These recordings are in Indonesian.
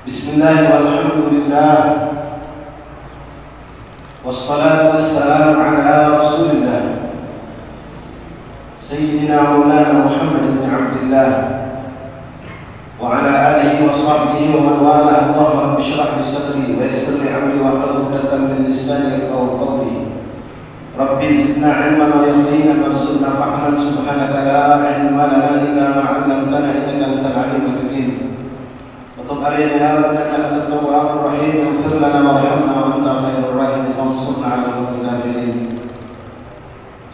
Bismillah walhamdulillah wassalatu wassalamu ala rasulillah Sayyidina Maulana Muhammad bin Abdullah wa ala alihi wa sahbihi wa man wala. Allahumma rabbi shrah li sadri wa yassir li amri wa hlul 'uqdatam min lisani yafqahu qawli. Rabbi zidna 'ilman wa yaqina warzuqna fahman. Subhanaka la ilma lana illa ma 'allamtana innaka antal 'alimul hakim. وتب علينا يا رب انك انت التواب الرحيم. واغفر لنا وارحمنا وانت خير الراحمين وانصرنا على القوم الكافرين.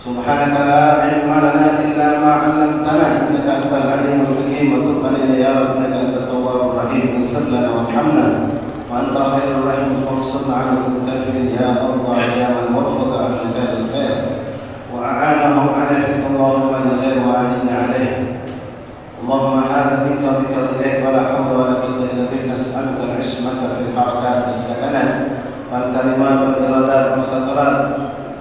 سبحانك لا علم لنا الا ما علمتنا انك انت العليم الحكيم. وتب علينا يا رب انك انت التواب الرحيم. واغفر لنا وارحمنا وانت خير الراحمين وانصرنا على القوم الكافرين. يا الله يا من وفق اهل الخير واعانهم عليه اللهم الخير واعنا عليه. اللهم هذا منك وبك إليك ولا حول ولا قوة إلا بك. نسألك العصمة في الحركات والسكنات والكلمات والإرادات والخطرات.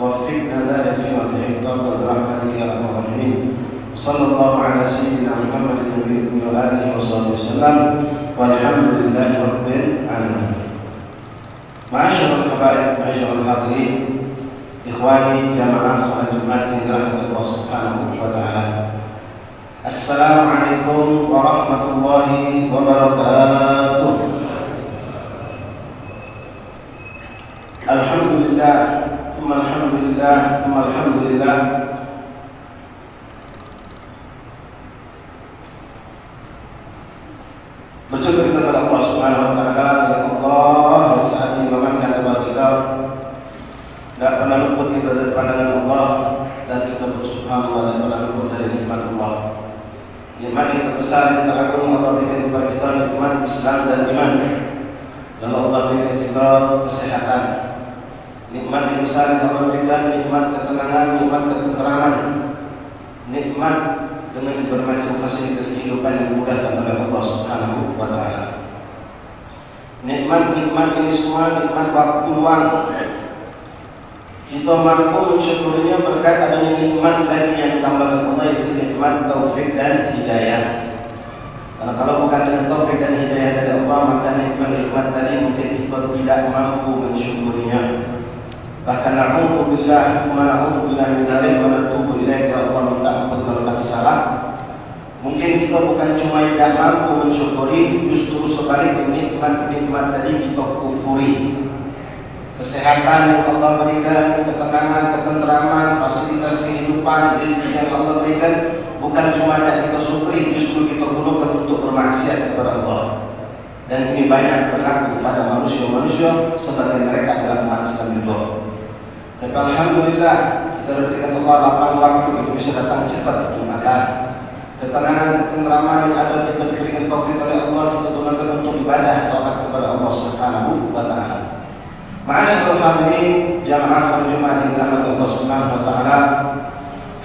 وفقنا ذلك في وجهك برحمتك يا أرحم الراحمين. صلى الله على سيدنا محمد النبي وآله وصحبه وسلم والحمد لله رب العالمين. معاشر الحبايب معاشر الحاضرين إخواني جماعة صلاة الجمعة رحمة الله سبحانه وتعالى. Assalamualaikum warahmatullahi wabarakatuh. Alhamdulillah, alhamdulillah, alhamdulillah. Bersyukur kepada Allah Subhanahu wa taala. Ya Allah, yang saat ini memanggil kepada kita, tidak pernah luput kita dari pandangan Allah, dan kita bersubhanallah dan pernah luput dari nikmat Allah. Nikmat yang terbesar yang teragung Allah berikan kepada kita, nikmat Islam dan iman. Lalu Allah berikan kita kesehatan. Nikmat yang besar yang Allah berikan, nikmat ketenangan, nikmat ketenteraman, nikmat dengan bermacam fasilitas kehidupan yang dimudahkan oleh Allah Subhanahu wa taala. Nikmat-nikmat ini semua nikmat waktu luang. Kita mampu mensyukurinya berkat adanya nikmat lagi yang tambahkan Allah, yaitu nikmat taufik dan hidayah. Karena kalau bukan dengan taufik dan hidayah dari Allah, maka nikmat-nikmat tadi mungkin kita tidak mampu mensyukurinya. Bahkan na'udzubillah min dzalik wa natubu ilaika. Allah minta ampun kalau kami salah. Mungkin kita bukan cuma tidak mampu mensyukuri, justru sebaliknya nikmat-nikmat tadi kita kufuri. Kesehatan yang Allah berikan, ketenangan, ketenteraman, fasilitas kehidupan, rezeki yang Allah berikan, bukan cuma tidak kita syukuri, justru kita gunakan untuk bermaksiat kepada Allah. Dan ini banyak berlaku pada manusia-manusia sebagai mereka adalah umat Islam juga. Tapi alhamdulillah kita diberikan Allah lapang waktu itu bisa datang cepat Jumatan. Ketenangan, ketenteraman yang ada kita diberikan taufik oleh Allah, kita gunakan untuk ibadah taat kepada Allah Subhanahu wa taala. Ma'asyiral hadirin jamaah salat Jumat yang dirahmati Allah Subhanahu wa taala.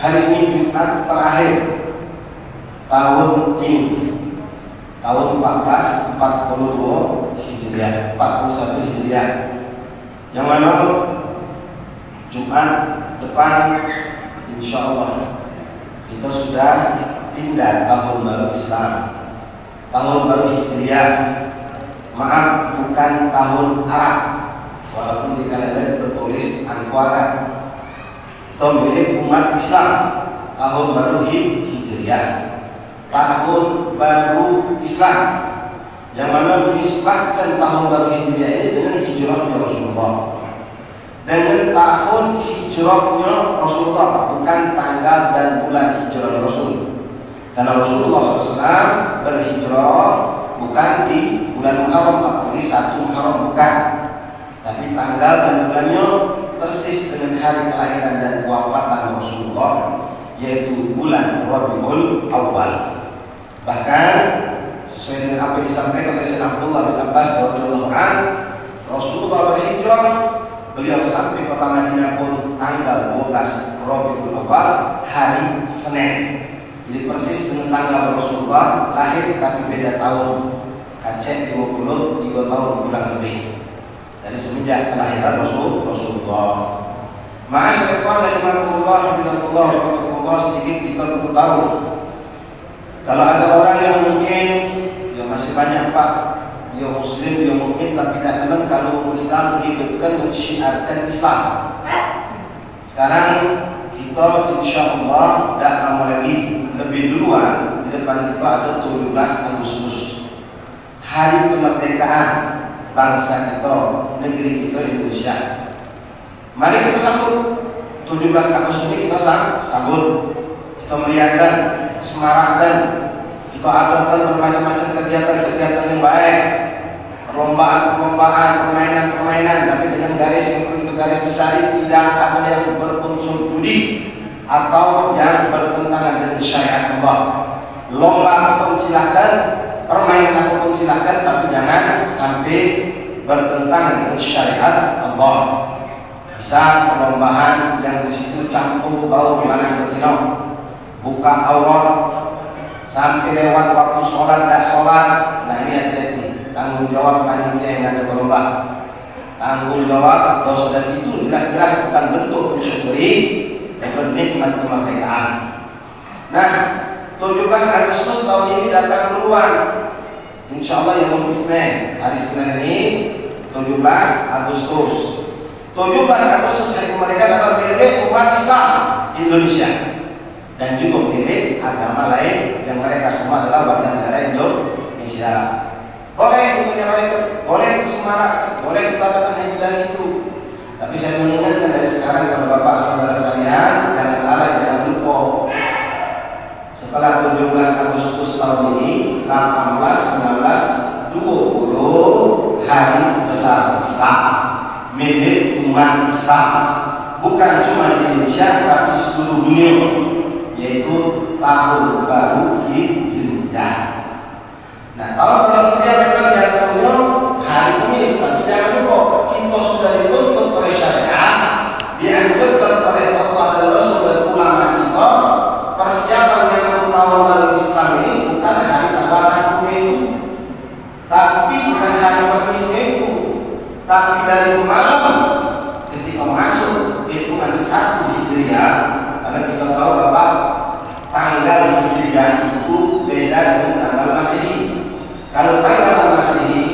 Hari ini Jumat terakhir tahun ini, tahun 1442 Hijriah, 41 Hijriah. Yang mana Jumat depan insyaallah kita sudah pindah tahun baru Islam, tahun baru Hijriah. Maaf, bukan tahun Arab. Walaupun di kalender tertulis Anqara. Kita milik umat Islam, tahun baru Hijriah, tahun baru Islam, yang mana dinisbahkan tahun baru Hijriah ini dengan hijrahnya Rasulullah, dengan tahun hijrahnya Rasulullah, bukan tanggal dan bulan hijrahnya Rasul. Karena Rasulullah SAW berhijrah bukan di bulan Muharram, di 1 Muharram, bukan, tapi tanggal dan bulannya persis dengan hari kelahiran dan kewafatan Rasulullah, yaitu bulan Rabiul Awal. Bahkan sesuai dengan apa yang disampaikan oleh Sayyidina Abdullah bin Abbas radhiyallahu anhu, Rasulullah berhijrah, beliau sampai kota Madinah pun tanggal 12 Rabiul Awal, hari Senin. Jadi persis dengan tanggal Rasulullah lahir, tapi beda tahun. Aceh 23 tahun kurang lebih dari semenjak kelahiran Rasulullah. Ma'asyiral rahimakumullah wa sedikit kita perlu tahu, kalau ada orang yang mungkin dia masih banyak Pak, dia muslim kita tidak dengar kalau Islam dihidupkan mensyiarkan Islam. Sekarang kita insya Allah tidak lama lagi, lebih duluan di depan kita ada 17 Agustus, hari kemerdekaan bangsa kita, negeri kita Indonesia. Mari kita sambut 17 Agustus ini, kita sambut, kita meriahkan, semarakkan, kita adakan bermacam-macam kegiatan-kegiatan yang baik, perlombaan-perlombaan, permainan-permainan, tapi dengan garis besar, tidak ada yang berunsur judi atau yang bertentangan dengan syariat Allah. Lomba apapun silakan, permainan apapun silakan, tapi jangan sampai bertentangan dengan syariat Allah. Bisa perlombaan yang disitu campur bau gimana betina, buka aurat sampai lewat waktu sholat dan sholat. Nah ini hati-hati, tanggung jawab panitia yang ada berlomba. Tanggung jawab dosa dan itu jelas-jelas bukan bentuk bersyukuri dan bernikmat kemerdekaan. Nah, 17 Agustus tahun ini datang duluan. Insya Allah yang Senin, hari Senin ini 17 Agustus. 17 Agustus hari kemerdekaan adalah milik umat Islam Indonesia dan juga milik agama lain yang mereka semua adalah warga negara Indonesia. Boleh untuk menyampaikan, boleh semangat, boleh kita katakan dan itu. Tapi saya mengingatkan dari sekarang kepada Bapak saudara sekalian, jangan lupa setelah 17 Agustus tahun ini, 18, 19, 20 hari besar Islam milik umat Islam, bukan cuma di Indonesia tapi seluruh dunia, yaitu tahun baru Hijriah. Nah, kalau dia memang jatuhnya hari Kamis, tapi jangan lupa kita sudah dituntut oleh syariat, dianjurkan oleh Allah dan Rasul dan ulama kita, persiapan yang tahun baru Islam ini bukan hari tanggal 1 Mei, tapi bukan hari Kamis Minggu, tapi dari malam ketika masuk hitungan 1 Hijriah, karena kita tahu bahwa tanggal Hijriah itu beda dengan tanggal Masehi. Kalau tanggal Masehi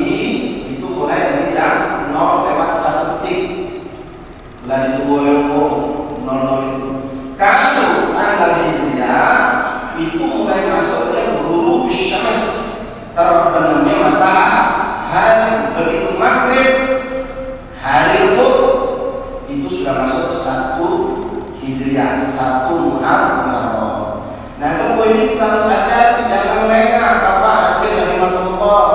itu mulai dari jam 0 lewat 1 detik, bulan itu boleh 00 itu. Kalau tanggal Hijriah itu mulai masuknya guru syams, terbenamnya matahari, begitu maghrib hari itu sudah masuk 1 Hijriah, 1 Muharram. Nah, kemudian kita harus ada jangan mereka apa hadir dari Allah.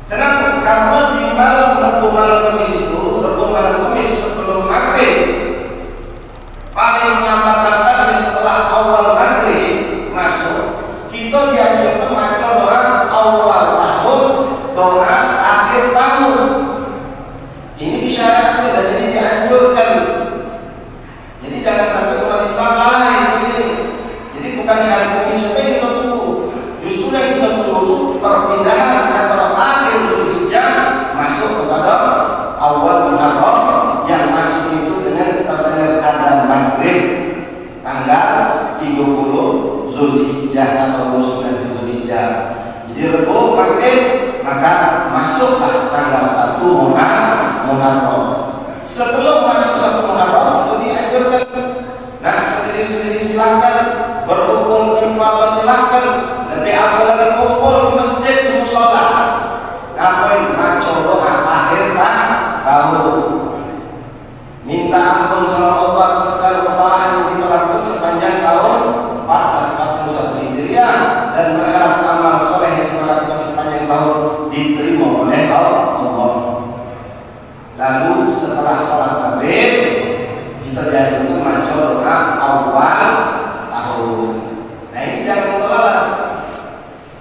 Kenapa? Karena di malam Kamis itu, malam Kamis sebelum maghrib, paling selamat setelah awal maghrib masuk, kita dianjurkan baca doa awal tahun, doa akhir tahun. Ini disyaratkan dan jadi dianjurkan. Jadi jangan sampai umat Islam lalai ini. Jadi bukan hari Kamis sampai kita tunggu. Justru yang kita tunggu perpindahan antara akhir Dzulhijjah masuk kepada awal Muharram yang masuk itu dengan terdengar adzan maghrib tanggal 30 Dzulhijjah atau 29 Dzulhijjah. Jadi Rebo maghrib maka masuklah tanggal 1 Muharram. Sebelum masuk 1 Muharram itu dianjurkan. Nah, sendiri-sendiri silakan, berkumpul dengan keluarga silakan, lebih apalagi kumpul di masjid di mushola. Ngapain baca doa akhir tahun, minta ampun sama Allah atas segala kesalahan yang kita lakukan sepanjang tahun 1441 Hijriah dan berharap amal soleh yang kita lakukan sepanjang tahun diterima oleh Allah. Lalu setelah salat maghrib kita dianjurkan baca doa awal tahun. Nah ini jangan terlalu.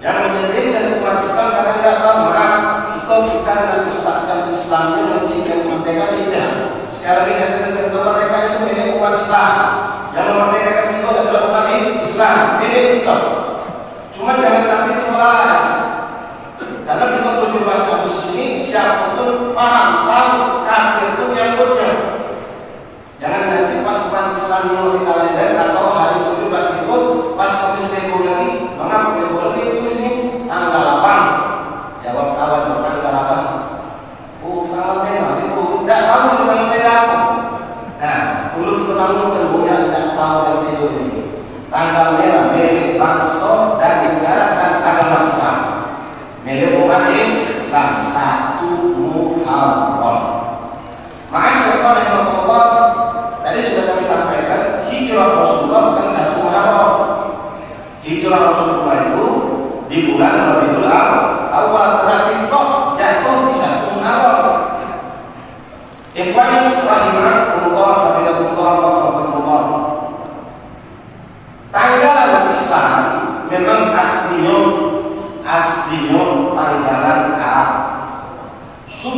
Yang menjadikan umat Islam karena tidak tahu kita bukan mengesahkan Islamnya menciptakan kemerdekaan tidak. Sekali lagi saya tegaskan kemerdekaan itu milik umat Islam. Yang memerdekakan itu adalah umat Islam, milik kita. Cuma jangan sampai terlalu. Karena kita 17 Agustus ini siapapun paham tahu kafir itu nyambutnya. Jangan nanti pas umat Islam yang di kalender atau hari 17 itu pas Kamis Minggu lagi, mengapa Minggu lagi itu sini tanggal 8? Jawab kawan tanggal 8.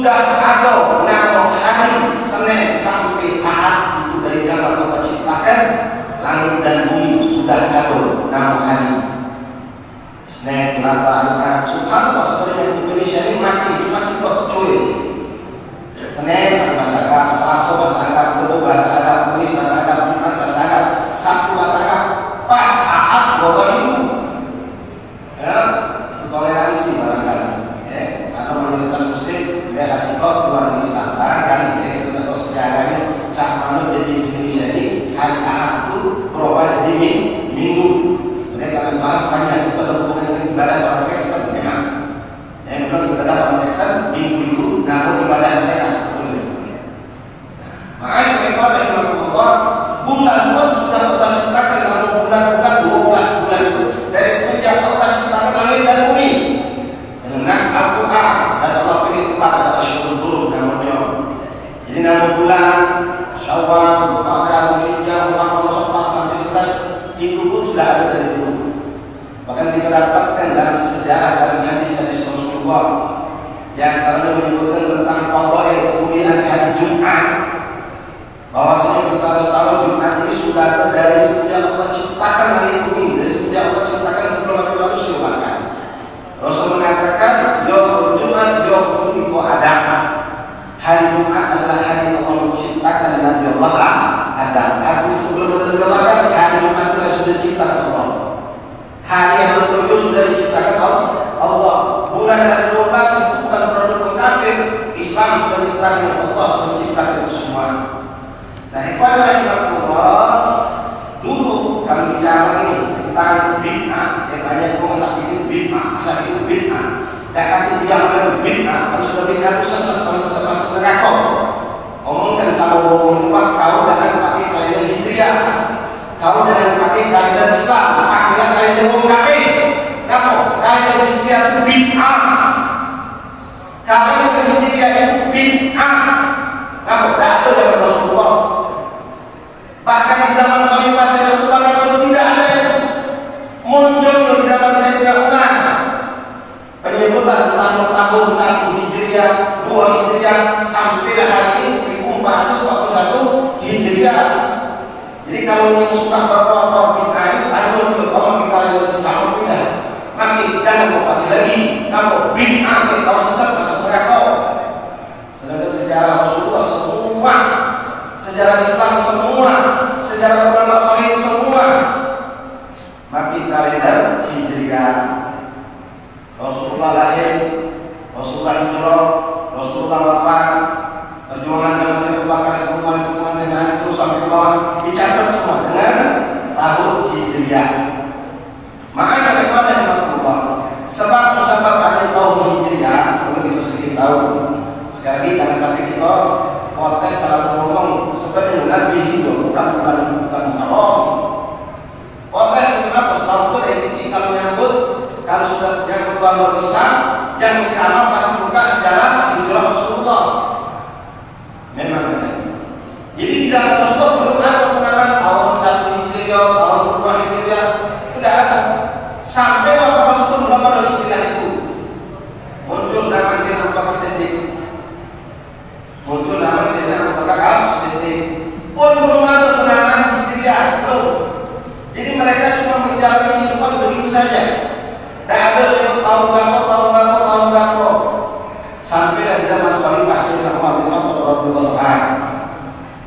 sudah ada nama hari Senin sampai Ahad itu dari zaman Allah ciptakan langit dan bumi sudah ada nama hari Senin, Selasa, Ahad. Subhanallah, sebenarnya Indonesia ini mati masih tercuil. Senin bahasa Arab, Selasa bahasa Arab, Rabu bahasa Arab, Kamis bahasa Arab, Jumat bahasa Arab, Sabtu bahasa Arab, pas Ahad bawa itu. Ya, toleransi barangkali. Ya, atau mayoritas muslim dia kasih tahu keluarga Islam barangkali ya itu atau sejarahnya cak mana jadi Indonesia ini hari Ahad itu berubah jadi minggu. Sebenarnya kalian bahas banyak itu ada hubungan dengan ibadah orang Kristen memang. Ya, memang ibadah orang Kristen minggu itu namun ibadah mereka sebetulnya. Makanya mereka rahimahullah bulan pun sudah Allah ciptakan dalam bulan-bulan 12 bulan itu dari semenjak Allah ciptakan langit dan bumi. Nas Al-Quran dan Allah pilih tempat ada Asyurul Hurum namanya. Jadi nama bulan Syawal, Dzulqa'dah, Dzulhijjah, Muharram, Safar sampai selesai itu pun sudah ada dari dulu. Bahkan kita dapatkan dalam sejarah dalam hadis-hadis Rasulullah yang kalau menyebutkan tentang fadhail kemuliaan hari Jumat, bahwasanya kita harus tahu Jumat ini sudah ada dari sejak Allah ciptakan langit bumi, dari sejak Allah ciptakan sebelum ada manusia bahkan. Rasul mengatakan Yaumul Jumat yaumul itu Adam. Hari Jumat adalah hari Allah menciptakan Nabi Allah Adam. Artinya sebelum ada dikatakan hari Jumat itu sudah diciptakan Allah. Hari yang betul sudah diciptakan Allah. Bulan dari 12 itu bukan produk pengkafir. Islam sudah diciptakan Allah, sudah menciptakan itu semua. Nah, ikhwan rahimahullah, dulu kami bicara ini tentang bid'ah, yang banyak orang itu bid'ah, asal itu bid'ah. Dan nanti dia bilang bid'ah, kalau sudah bid'ah itu sesat masuk neraka. Omongkan sama orang itu, Pak, kau jangan pakai kalender Hijriah, kau jangan pakai kalender Islam, pakai kalender orang kafir. Kamu kalender Hijriah itu bid'ah, kalender Hijriah itu bid'ah. Kamu tak ada dari Rasulullah. Bahkan di zaman Khalifah Sayyidina Umar itu tidak ada yang muncul di zaman Sayyidina Umar penyebutan tentang tahun 1 Hijriah, 2 Hijriah sampai hari ini 1441 Hijriah. Jadi kalau yang suka berfoto bid'ah itu ayo dulu kalau kita lihat Islam tidak, maka jangan pakai lagi nama bid'ah kita sesat masuk neraka. Sedangkan sejarah Rasulullah semua, sejarah Islam semua, sejarah ulama saleh semua mati kalender Hijriah. Rasulullah lahir, Rasulullah hijrah, Rasulullah wafat, perjuangan dengan sekumpulan itu sampai ke bawah dicatat semua dengan tahun Hijriah. Maka saya kepada Allah sebab ahli tahun Hijriah, kalau kita sedikit tahu. Sekali lagi jangan sampai kita protes kalau ngomong sebenarnya Nabi hidup bukan haram. Protes kenapa? Setahun itu kalau menyambut kalau sudah yang keluar Islam yang sama pasti buka sejarah hijrah Rasulullah. Memang benar. Jadi di zaman Rasulullah belum ada menggunakan tahun 1 Hijriah, tahun 2 Hijriah, tidak ada. Sampai waktu Rasulullah belum ada istilah itu. Muncul zaman Sayyidina Abu Bakar Siddiq. Muncul zaman Sayyidina Abu Bakar Siddiq. Pun belum ada penggunaan Hijriah, belum. Jadi mereka cuma menjalani kehidupan begitu saja. Tak ada yang tahun berapa. Sampai di zaman Khalifah Sayyidina Umar bin Khattab radhiyallahu anhu.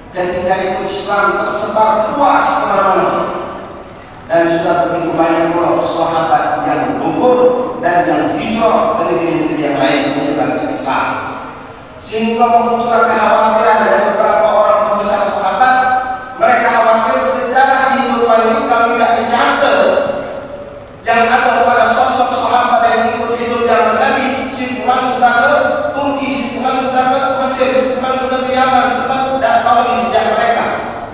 Ketika itu Islam tersebar luas kemana-mana. Dan sudah begitu banyak pula sahabat yang gugur dan yang hijrah dari negeri yang lain menyebarkan Islam. Sehingga muncullah kekhawatiran dari beberapa orang pembesar sahabat. Mereka khawatir sejarah kehidupan ini kalau tidak dicatat yang ada pada sosok sahabat yang ikut hidup zaman Nabi, simpulan sudah ke Turki, simpulan sudah ke Mesir, simpulan sudah ke Yaman, simpulan tidak tahu jejak mereka.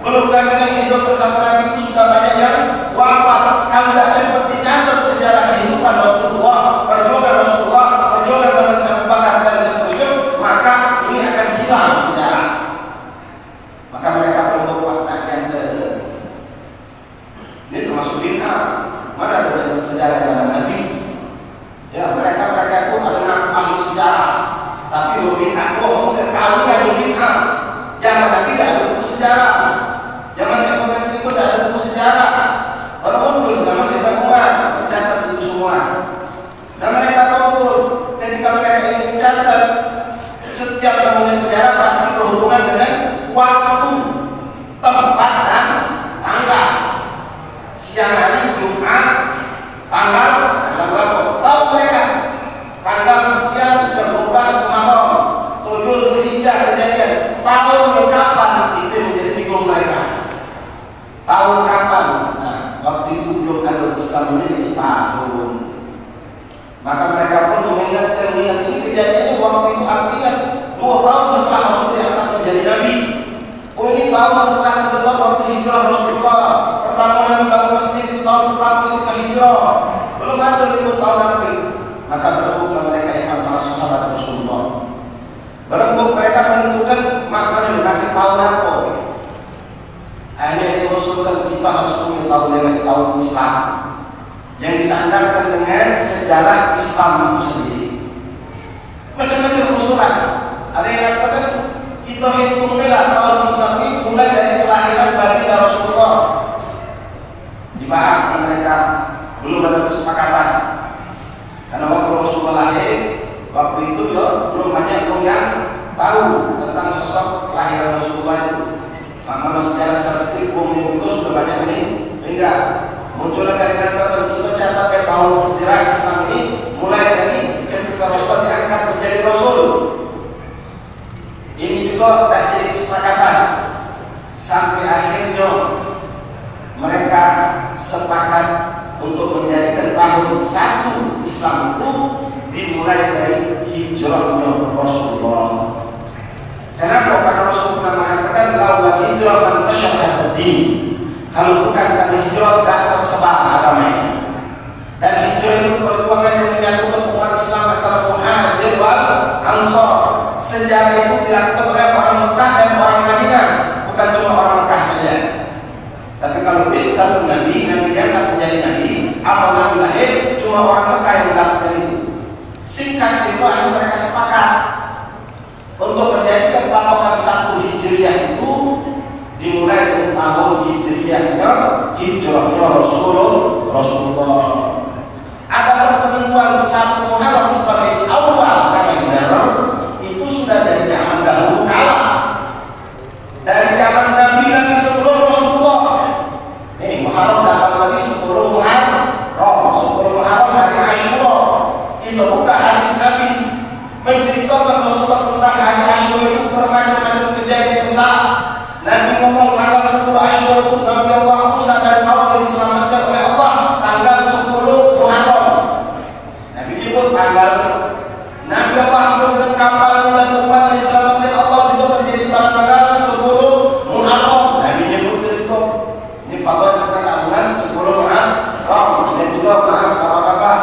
Belum lagi yang hidup bersama Nabi itu sudah banyak yang wafat. Kalau tidak sempat dicatat sejarah kehidupan Rasulullah, perjuangan zaman Abu Bakar dan seterusnya, maka ini akan hilang sejarah. Alawiyah bid'ah. Zaman Nabi tidak ada buku sejarah. Zaman Syekh Muhammad itu tidak ada buku sejarah. Walaupun dulu zaman Syekh Muhammad mencatat itu semua. Dan mereka tahu ketika mereka ingin mencatat setiap menulis sejarah pasti berhubungan dengan waktu, tempat dan tanggal. Siang hari Jumat, tanggal berapa? Tahu mereka? Tanggal sekian bisa 12 Muharram, 7 Zulhijjah kejadian. Tahun kapan itu menjadi bingung mereka. Tahun kapan? Nah, waktu itu belum ada Islam ini tahun. Maka mereka pun mengingatkan ini kejadiannya waktu itu artinya 2 tahun setelah Rasulullah akan menjadi Nabi. Oh ini tahun setelah kedua waktu hijrah Rasulullah. Pertama Nabi bangun masjid tahun pertama ketika hijrah. Belum ada 5 tahun Nabi. Maka berebutlah mereka yang para sahabat Rasulullah. Berebut mereka menentukan maknanya dipakai tahun apa. Akhirnya Rasulullah kita harus punya tahun yang tahun Islam yang disandarkan dengan sejarah Islam itu sendiri. Macam-macam usulan. Ada yang katakan kita hitung tahun Islam ini mulai dari kelahiran baginda Rasulullah. Dibahas dengan mereka, belum ada kesepakatan. Karena waktu Rasulullah lahir, waktu itu ya belum banyak orang yang tahu tentang sosok kelahiran Rasulullah itu. Maka sejarah seperti bumi itu sudah banyak ini enggak. Munculnya dari kata kita catat ke tahun sejarah Islam ini mulai dari ketika Rasulullah diangkat menjadi Rasul. Ini juga tak jadi kesepakatan sampai akhirnya mereka sepakat untuk menjadikan tahun 1 Islam itu dimulai dari hijrahnya Rasulullah. Kenapa? Karena Rasulullah mengatakan laula hijrah man tasyahhada din. Kalau bukan karena hijrah tak tersebar agama ini. Dan hijrah itu perjuangan yang menyatukan umat Islam antara Muhajir wal Ansar. Sejarah itu dilakukan oleh orang Mekah dan orang Madinah, bukan cuma orang Mekah saja. Tapi kalau kita Nabi diangkat menjadi Nabi, apa Nabi lahir cuma orang Mekah yang melakukan itu. Singkat cerita mereka sepakat untuk menjadikan patokan 1 Hijriah itu dimulai dari tahun Hijriahnya hijrahnya Rasulullah. Ada penentuan 1 Muharram sebagai awal kalender itu sudah dari zaman dahulu kala. Dari zaman Nabi lagi sebelum Rasulullah. Muharram dalam lagi 10 Muharram. 10 Muharram hari Asyura. Itu bukan hadis Nabi menceritakan Rasulullah tentang hari Asyura itu bermacam-macam kejadian besar. Nabi ngomong tanggal 10 Asyura itu Nabi Allah Musa dan kaum diselamatkan oleh Allah tanggal 10 Muharram. Nabi nyebut tanggal Nabi Allah dengan kapal dan umat diselamatkan Allah juga terjadi pada tanggal 10 Muharram. Nabi nyebut itu. Ini fatwa tentang bulan 10 Muharram. Ini juga apa-apa.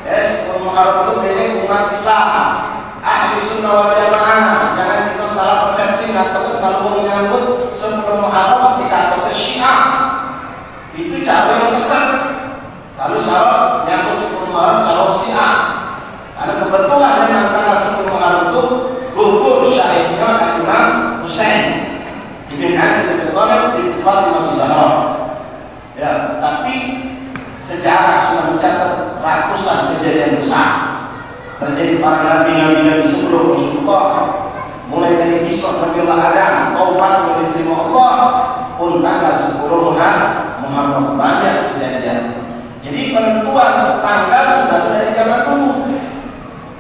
10 Muharram itu milik umat Islam. Ahli Sunnah wal Jamaah. Jangan kita salah persepsi katakan kalau menyambut 10 Muharram dikatakan Syiah. Itu cara yang sesat. Kalau salah menyambut 10 Muharram cara Syiah. Karena kebetulan yang tanggal 10 Muharram itu gugur syahidnya Imam Husain Ibn Ali bin Abi Thalib di Fatimah Zahra. Ya, tapi sejarah sudah mencatat ratusan kejadian besar terjadi para nabi-nabi sebelum Rasulullah, mulai dari Isa Nabiullah Adam, taubat yang diterima Allah pun tanggal 10 Muharram banyak kejadian. Jadi penentuan tanggal sudah dari zaman dulu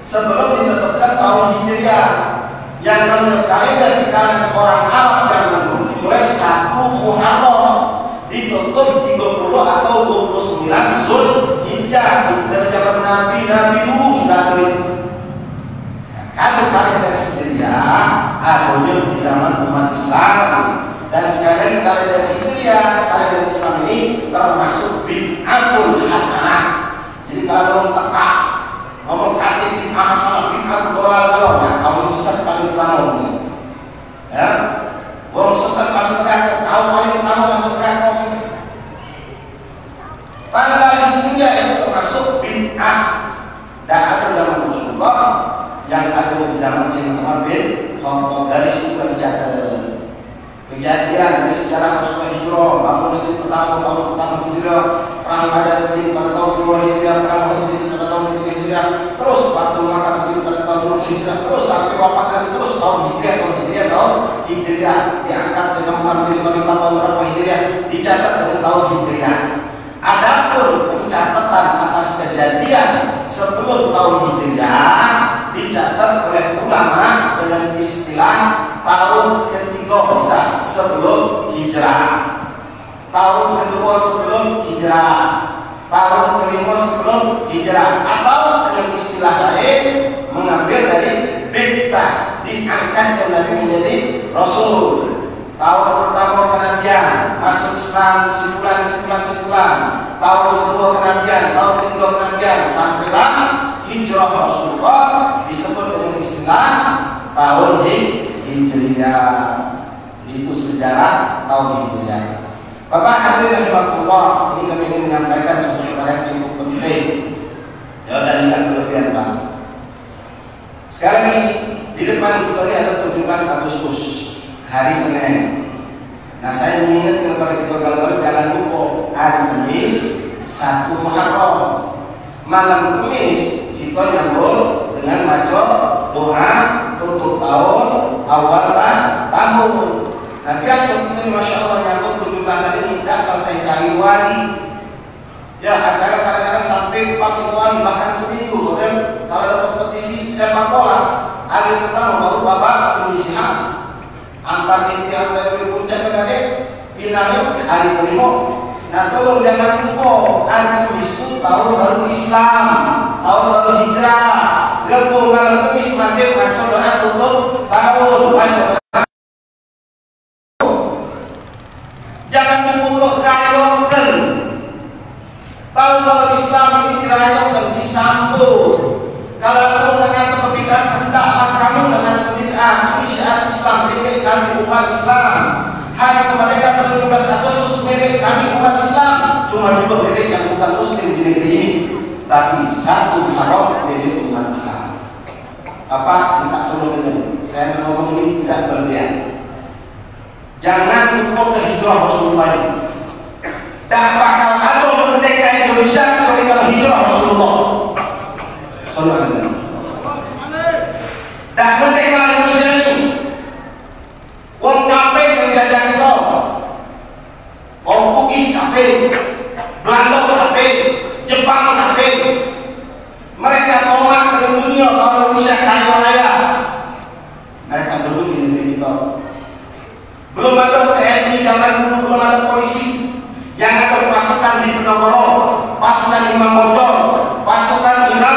sebelum ditetapkan tahun Hijriah yang menyertai dari kalangan orang Arab zaman dulu dimulai 1 Muharram ditutup 30 atau 29 Zulhijjah. Dari zaman Nabi dulu sudah terjadi. Kalau kalender Hijriah akhirnya di zaman umat Islam dan sekarang kalender Hijriah kalender Islam ini termasuk bid'atul hasanah. Jadi kalau tekak ngomong kacik bid'ah hasanah bid'ah dolal ya kamu sesat paling utama ini. Ya, kamu sesat masuk neraka, kamu paling utama masuk neraka. Tanggal Hijriah itu termasuk bid'ah dan ada dalam Rasulullah yang ada di zaman Sayyidina Umar bin garis itu tercatat. Kejadian dari sejarah Rasulullah Hijrah, bangun masjid pertama tahun pertama Hijrah, perang Badar terjadi pada tahun 2 Hijriah, perang Uhud terjadi pada tahun 3 Hijriah, terus Batu Makkah terjadi pada tahun 2 Hijriah, terus sampai wafat dan terus tahun Hijriah diangkat segambar dari tahun berapa Hijriah, dicatat dengan tahun Hijriah. Adapun pencatatan atas kejadian sebelum tahun Hijriah dicatat oleh ulama dengan istilah tahun ketiga bisa sebelum hijrah, tahun kedua sebelum hijrah, tahun kelima sebelum hijrah, atau dengan istilah lain mengambil dari bid'ah, diangkat Nabi menjadi Rasul. Tahun pertama kenabian masuk Islam sebulan. Tahun kedua kenabian, tahun ketiga kenabian, sampailah hijrah Rasulullah disebut dengan istilah tahun Hijriah. Itu sejarah tahun Hijriah. Bapak hadirin rahimakumullah, ini kami ingin menyampaikan sesuatu yang cukup penting. Ya, dan tidak berlebihan, Pak. Sekarang ini di depan kita lihat ada 17 Agustus, hari Senin. Nah, saya mengingatkan kepada kita kawan jangan lupa hari Kamis 1 Muharram. Malam Kamis kita nyambung dengan baca doa tutup tahun, awal tahun. Nah, biasa kita Masya Allah nyambung 17 hari ini tidak selesai sehari wali. Ya, acara kadang-kadang sampai 4 hari bahkan seminggu. Dan kalau ada kompetisi sepak bola, hari pertama baru babak penyisihan antar inti antar puncak ke finalnya hari kelima. Nah, tolong jangan lupa hari Kamis itu tahun baru Islam, tahun baru hijrah. Gabung malam Kamis macam doa tutup tahun, baca. Jangan lupa rayakan tahun baru Islam ini dirayakan, disambut. Kalau kamu dengan kebidakan, hendaklah kamu dengan kebidakan syiar Islam milik kami umat Islam. Hari kemerdekaan 17 Agustus milik kami umat Islam, cuma juga milik yang bukan Muslim di negeri ini, tapi 1 Muharram milik umat Islam. Apa minta tolong dengan saya ngomong ini tidak berlebihan. Jangan lupa ke hijrah Rasulullah ini. Tak bakal ada merdeka Indonesia kecuali kalau hijrah Rasulullah. Dan merdeka Indonesia ini wong kafe menjajah kita, wong Portugis kafe, Belanda kafe, Jepang kafe. Mereka tolak ke dunia kalau Indonesia kaya raya. Mereka dulu di negeri kita. Belum ada TNI zaman dulu, belum ada polisi. Yang ada pasukan di Penogoro, pasukan Imam Bonjol, pasukan Imam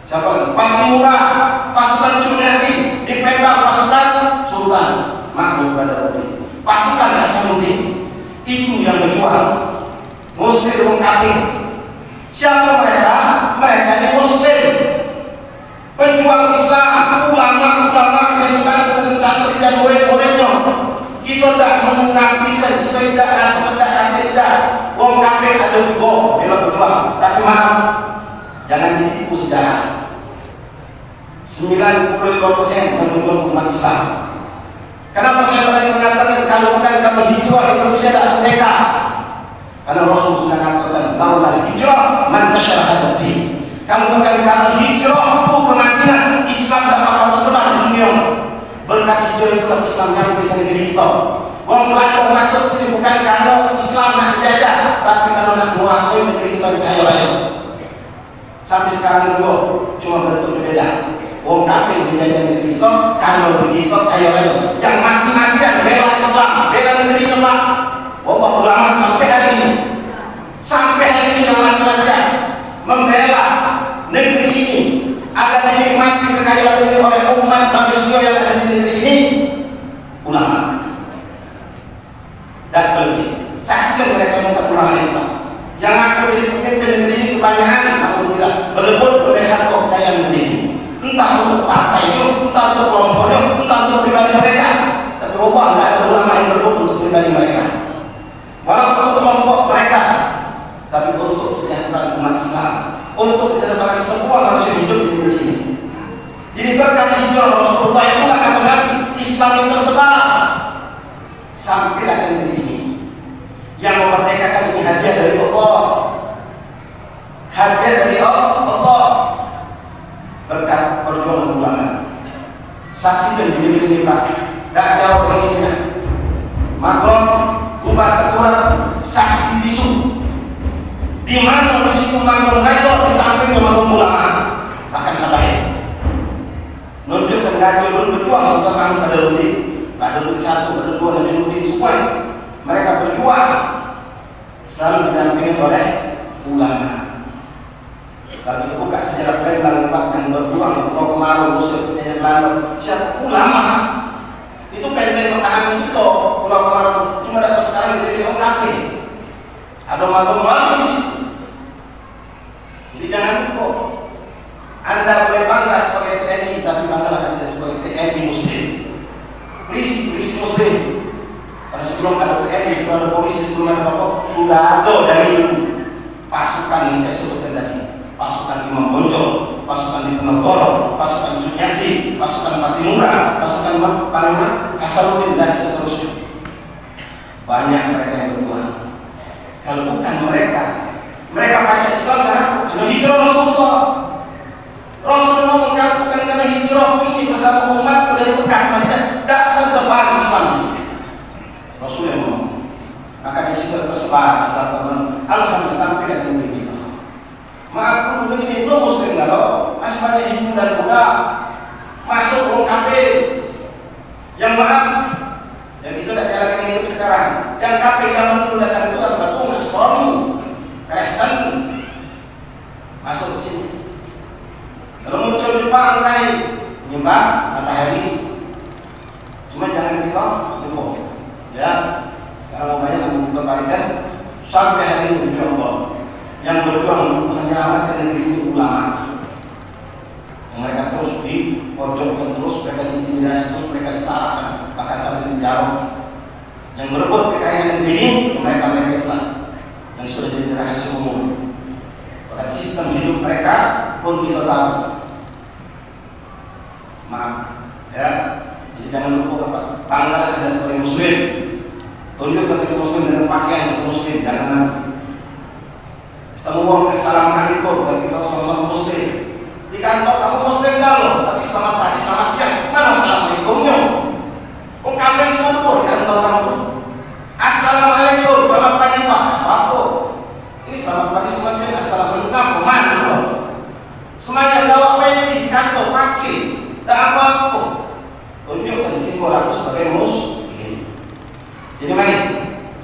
siapa? Patimura, pasukan Jum'ati, di Pemba pasukan Sultan Mahmud Badarudin, pasukan Hasanuddin. Itu yang berjuang Muslim wong kafir. Siapa mereka? Mereka ini Muslim, pejuang Islam, ulama-ulama yang dengan santri dan murid-muridnya. Kita tidak menafikan, kita tidak wong kafir ada juga bela berjuang. Tapi maaf, jangan ditipu sejarah. 95% mendukung umat Islam. Kenapa saya berani mengatakan kalau bukan kami hijrah Indonesia tidak merdeka? Karena Rasul sudah mengatakan laula hijrah man tasyaraha din. Kalau bukan karena hijrah ke Madinah, Islam tak akan tersebar di dunia. Berkat hijrah itu Islam yang di negeri kita. Wong Belanda masuk sini bukan karena Islam nak dijajah, tapi kalau nak menguasai negeri kita di kaya raya. Sampai sekarang juga cuma bentuk berbeda. Wong kafir menjajah negeri kita, kalau begitu kaya raya. Yang mati-matian bela Islam, bela negeri kita. Wallah ulama sampai hari ini yang mati-matian membela negeri ini agar dinikmati kekayaan ini oleh umat manusia yang ada di negeri ini, ulama. Dan berarti saksikan mereka minta ulama itu yang akan menjadi pemimpin negeri ini kebanyakan alhamdulillah berebut oleh harta kekayaan negeri ini, entah untuk partai itu, entah untuk kelompoknya, entah untuk pribadi mereka. Tapi Allah tidak ada ulama yang berebut untuk pribadi mereka, walaupun untuk kelompok mereka, tapi untuk kesejahteraan umat Islam, untuk berkat hijrah Rasulullah itulah kata Nabi, Islam yang tersebar sampailah negeri ini. Yang memerdekakan ini hadiah dari Allah, hadiah dari Allah berkat perjuangan ulama. Saksikan video ini Pak, tidak jauh dari sini. Makom, umat ketua, saksi bisu. Di mana di situ makom kaito di samping makom ulama akan terbaik. Nunjukkan gaji berjuang sama pada lebih, pada lebih satu, pada dua, dan lebih semua. Mereka berjuang selalu didampingi oleh ulama. Kalau kita buka sejarah Palembang Pak yang berjuang mau kemaru musuh penjajah Belanda, siapa ulama? Itu pendek pertahanan itu pulau kemaru cuma datang sekarang jadi orang kaki. Ada malu di situ. Jadi jangan lupa, Anda boleh bangga sebagai TNI, tapi banggalah Anda sebagai TNI Muslim. Polisi Muslim. Karena sebelum ada TNI, sebelum ada polisi, sebelum ada apa, sudah ada dari pasukan yang saya sebutkan tadi. Pasukan Imam Bonjol, pasukan Diponegoro, pasukan Sunyati, pasukan Patimura, pasukan Panama, Hasanuddin, dan seterusnya. Banyak mereka yang berjuang. Kalau bukan mereka baca Islam karena hijrah Rasulullah. Rasulullah mengatakan karena hijrah ini bersama umat dari Mekah Madinah tidak tersebar Islam. Rasulullah ngomong. Maka di situ tersebar Islam. Alhamdulillah sampai ke negeri kita. Maaf, begini belum Muslim kalau masih banyak Hindu dan Buddha masuk orang kafir. Yang maaf, yang itu tidak jalan hidup sekarang. Yang kafir yang dulu datang itu adalah Nasrani, Kristen, masuk ke sini. Kalau muncul di pantai, menyembah matahari. Cuma jangan kita lupa, ya. Sekarang banyak yang memperbaikkan sampai hari ini Allah. Yang berjuang menyelamatkan negeri itu ulama. Yang mereka terus di pojokkan, terus mereka diintimidasi, terus mereka disalahkan, bahkan sampai penjara. Yang berebut kekayaan negeri ini mereka itulah yang sudah jadi rahasia umum. Bahkan sistem hidup mereka pun kita tahu. Maaf, ya. Jadi jangan lupa Pak, banggalah Anda sebagai Muslim. Tunjukkan kita Muslim dengan pakaian Muslim, jangan kita ngomong assalamualaikum dan kita sama-sama Muslim. Di kantor kamu Muslim kalau, tapi selamat pagi, selamat siang. Mana assalamualaikumnya? Kami itu di kantor kamu. Assalamualaikum, selamat pagi Pak. Apa? Ini selamat pagi, selamat siang, assalamualaikum. Mana loh? Semuanya bawa peci di kantor pakai, tak apa-apa. Tunjukkan simbol aku sebagai Muslim. Jadi mari,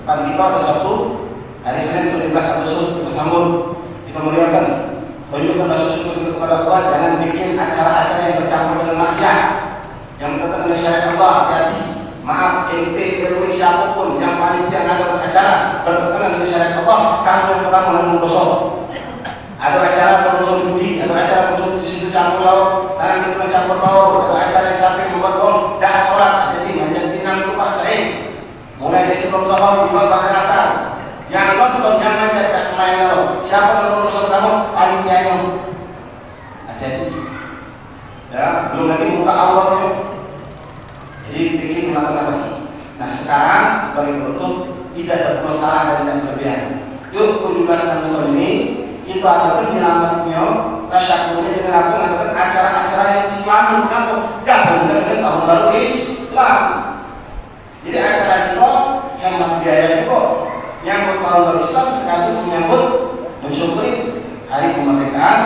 depan kita ada satu. Hari Senin 17 Agustus bersambut kita muliakan, tunjukkan rasa syukur kita kepada Allah. Jangan bikin acara-acara yang bercampur dengan maksiat, yang bertentangan dengan syariat Allah. Jadi maaf, RT RW siapapun yang panitia yang ada acara bertentangan dengan syariat Allah, kamu yang pertama menanggung dosa. Ada acara berunsur judi, ada acara berunsur di situ campur laut, nanti kita campur baur, ada acara yang sampai membuat bom, dah sholat. Jadi ngajak pinang itu Pak Said, mulai dari sebelum tahun dibuat pada dasar. Yang nonton jangan jadi kasmail. Siapa yang urusan kamu? Panitia yang hati-hati. Ya, belum lagi buka awalnya. Jadi bikin melakukan. Nah sekarang sebagai penutup tidak ada masalah dan tidak berlebihan. Yuk 17 Agustus ini itu adalah menyelamatnya tasyakurnya dengan aku mengatakan acara-acara yang Islam di kampung. Gabung dengan tahun baru Islam. Jadi acara itu hemat biaya juga. Yang tahun Islam sekaligus menyambut mensyukuri hari kemerdekaan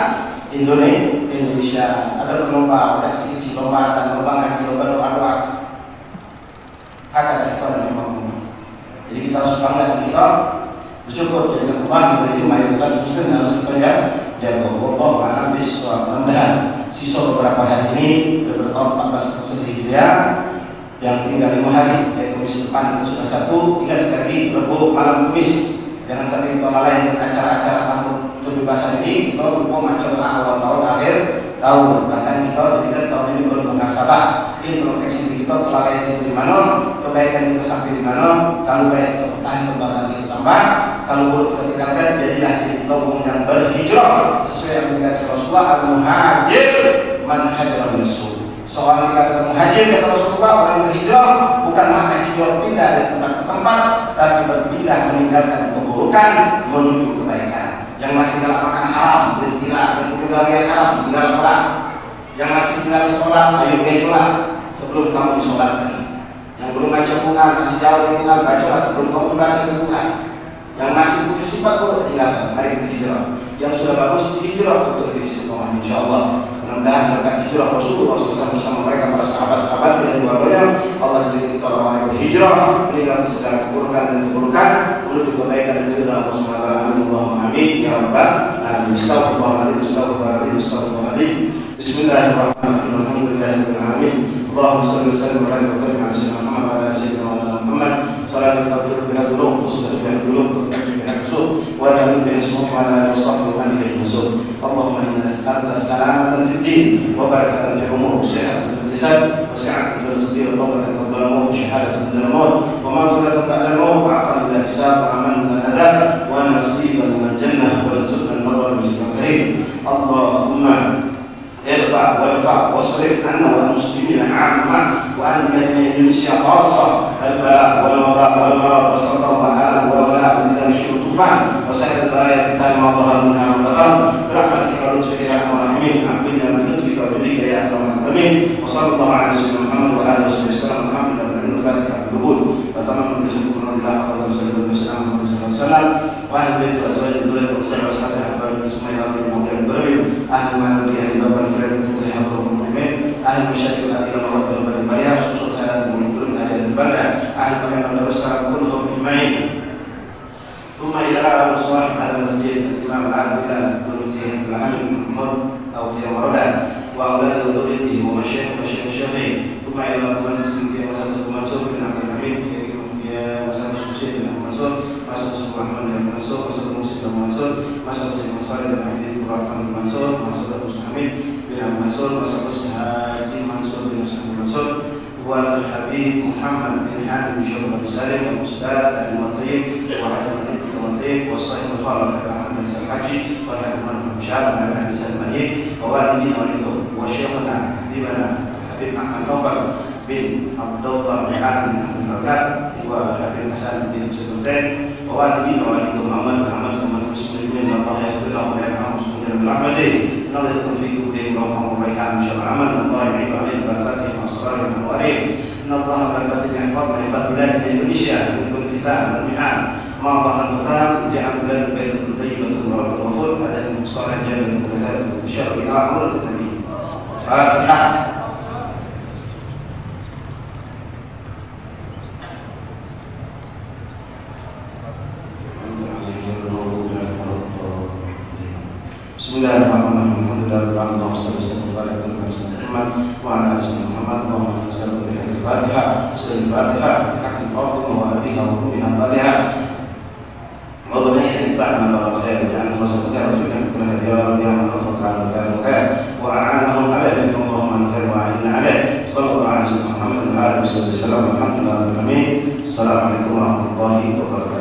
Indonesia. Ada lomba, ada kisi lomba, dan lomba ngaji, lomba doa-doa. Ada itu ada memang. Jadi kita harus bangga dan kita bersyukur jadi Tuhan diberi mayoritas Muslim dan sebenarnya jaga Allah malam biswa. Mudah-mudahan sisa beberapa hari ini bertahun 14 Hijriah yang tinggal 5 hari, yaitu Kamis depan sudah 1. Ingat sekali Rabu malam Kamis, jangan sampai kita lalai dengan acara-acara sambut 17-an ini. Kita lupa macam awal tahun, akhir tahun, bahkan kita tidak tahun ini baru muhasabah. Introspeksi kita kelalaian itu di mana, kebaikan itu sampai di mana. Kalau baik kita bertahan, kebaikan kita tambah. Kalau buruk kita tinggalkan, jadilah kita yang berhijrah sesuai yang dikatakan Rasulullah, al-muhajir man hajra min as-su'. Seorang dikatakan muhajir kata Rasulullah, orang yang berhijrah bukan maka hijrah pindah dari tempat ke tempat, tapi berpindah meninggalkan keburukan menuju kebaikan. Yang masih dalam makan haram, berhentilah, dan kemudian haram, tinggalkanlah. Yang masih tinggal di sholat, ayo baiklah sebelum kamu disolatkan. Yang belum baca Quran, masih jauh dari Quran, bacalah sebelum kamu membaca Quran. Yang masih punya sifat buruk, tinggalkan. Mari kita hijrah. Yang sudah bagus hijrah untuk diri istiqomah, insyaallah. Mudah-mudahan berkat hijrah Rasulullah SAW bersama mereka para sahabat-sahabat dan keluarganya, Allah jadi kita orang yang berhijrah meninggalkan segala keburukan dan keburukan menuju kebaikan dan ridha Allah Subhanahu wa taala. Allahumma amin ya rabbal alamin. Astagfirullahaladzim. Bismillahirrahmanirrahim. Alhamdulillahirabbil alamin. Allahumma shalli wa sallim wa barik ala sayyidina Muhammad wa ala sayyidina Muhammad. Salatu tatur biha qulub, tusbih biha qulub, tuqim biha qusub, wa ta'lam biha summa ala wasahbihi wa alihi wasallam. Allahumma inna nas'aluka salamatan fid din wa barakatan fil umur, sihhatan fil lisan, wa sa'atan fil rizqi, wa tawbatan qabla al-maut, shahadatan qabla al-maut, wa maghfiratan ba'da al-maut, wa 'afwan ila hisab, wa aman min al-'adab, wa nasiban min al-jannah, wa rizqan nadhar bi rizqin karim. Allahumma ارفع وارفع واصرف عنا والمسلمين عامة وعن بلاد اندونيسيا خاصة البلاء والوباء والمرض والسرطان والعالم والغلاء والزلزال والطوفان وسائر البلايا التي ما ظهر منها وبطن برحمتك ولطفك يا ارحم الراحمين. عافنا من لطفك وبرك يا اكرم الاكرمين. وصلى الله على سيدنا محمد وعلى اله وصحبه وسلم. الحمد لله من الفاتحة بالقبول وتمام بشكر الله وصلى الله عليه وسلم وعلى البيت وازواج الذرية والسلام والصالحين احباب المسلمين والمؤمنين والبرين اهل ما نبيه الباب والفرد والفتح حضرهم المؤمنين اهل المشاكل التي مرت بهم البرية خصوصا سائر المؤمنين اهل البلد اهل مكان المدرسة كلهم اجمعين. ثم الى صاحب هذا المسجد الامام العادل الى ولده الحامد محمد او مرده واولاده وذريته ومشايخ وشيخه. ثم الى المهندس بن مسعود منصور بن عبد الحميد مسعود الشيخ بن منصور مسعود الرحمن بن منصور مسعود مسلم بن منصور مسعود بن صالح بن حميد بن الرحمن بن منصور مسعود بن حميد بن عبد منصور مسعود هادي منصور بن منصور والحبيب محمد بن حامد بن شعبة بن سالم والاستاذ المطيب وحبيب المطيب والصحيح الخالد محمد بن الحاجي والحبيب محمد بن شعب وحبيب بن سالم المليك ووالدينا والدهم وشيخنا حبيبنا حبيب احمد نوفل بن عبد الله بن عامر بن عبد الرزاق وحبيب حسن بن سلطان ووالدينا والدهم محمد محمد محمد المسلمين الله يغفر لهم ويرحمهم ويسلمهم برحمته نظركم في قلوبهم روحهم وبيحان ان شاء الله عمل الله يعيد عليهم بركاتهم واسرارهم وانوارهم. ان الله بركاته يحفظنا يحفظ بلاد اندونيسيا من كل فتان والمحن ما ظهر البطان جعل بلاد بيت طيبه ورب الغفور هذا المصالح جل وعلا بشر اعمار النبي. فاتحه. Bismillahirrahmanirrahim. Alhamdulillah wa sallallahu alaihi wasallam wa ala alihi Muhammad wa ala alihi al-Fatihah. Al-Fatihah hakim fardhu wa abiha wa ummiha al-Fatihah. Wa bunayya ta'ala wa khair ya Allah subhanahu wa ta'ala kullu ya rabbi ya Allah khair wa a'anahu alayhi Allahumma khair wa a'inna alayhi. Sallallahu alaihi Muhammad wa ala alihi wasallam. Alhamdulillah amin. Assalamualaikum warahmatullahi wabarakatuh.